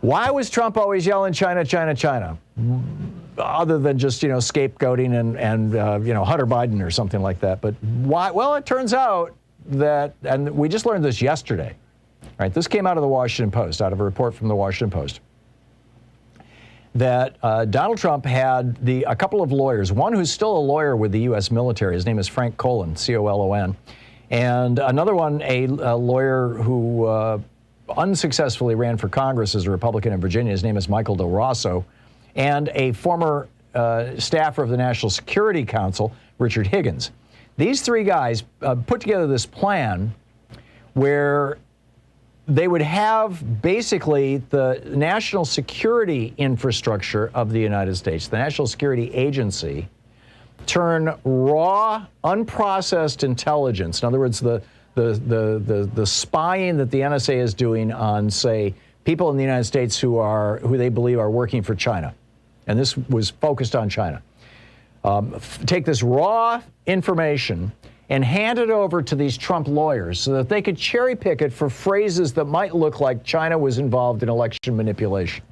Why was Trump always yelling China, China, China? Other than just, scapegoating and Hunter Biden or something like that. But why? Well, it turns out that, and we just learned this yesterday, right? This came out of the Washington Post, out of a report from the Washington Post, that Donald Trump had a couple of lawyers, one who's still a lawyer with the U.S. military. His name is Frank Colon, C-O-L-O-N, and another one, a lawyer who unsuccessfully ran for Congress as a Republican in Virginia. His name is Michael Del Rosso, and a former staffer of the National Security Council, Richard Higgins. These three guys put together this plan where they would have basically the national security infrastructure of the United States, the National Security Agency, turn raw, unprocessed intelligence, in other words, the spying that the NSA is doing on, say, people in the United States who they believe are working for China, and this was focused on China. Take this raw information and hand it over to these Trump lawyers so that they could cherry pick it for phrases that might look like China was involved in election manipulation.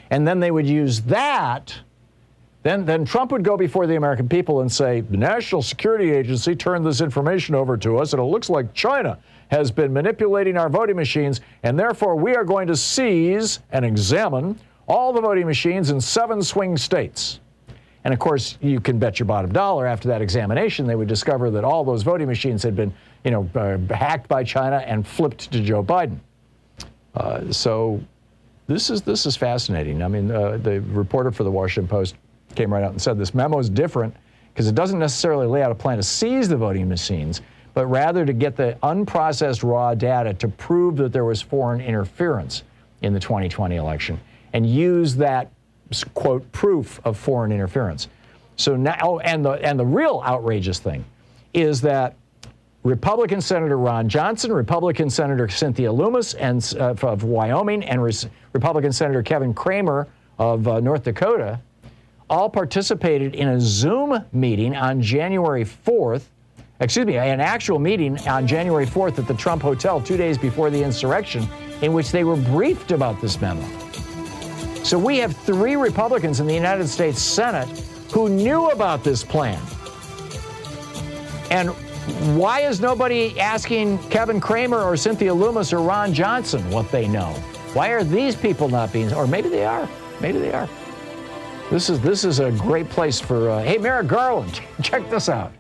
And then they would use that. Then Trump would go before the American people and say, the National Security Agency turned this information over to us, and it looks like China has been manipulating our voting machines, and therefore we are going to seize and examine all the voting machines in 7 swing states. And of course, you can bet your bottom dollar after that examination, they would discover that all those voting machines had been, hacked by China and flipped to Joe Biden. So this is fascinating. I mean, the reporter for the Washington Post came right out and said this memo is different because it doesn't necessarily lay out a plan to seize the voting machines, but rather to get the unprocessed raw data to prove that there was foreign interference in the 2020 election and use that, quote, proof of foreign interference. So now, and the real outrageous thing is that Republican Senator Ron Johnson, Republican Senator Cynthia Lummis of Wyoming, and Republican Senator Kevin Cramer of North Dakota all participated in a Zoom meeting on January 4th, an actual meeting on January 4th at the Trump Hotel 2 days before the insurrection, in which they were briefed about this memo. So we have 3 Republicans in the United States Senate who knew about this plan. And why is nobody asking Kevin Cramer or Cynthia Lummis or Ron Johnson what they know? Why are these people not being, or maybe they are, maybe they are. This is a great place for, hey, Merrick Garland, check this out.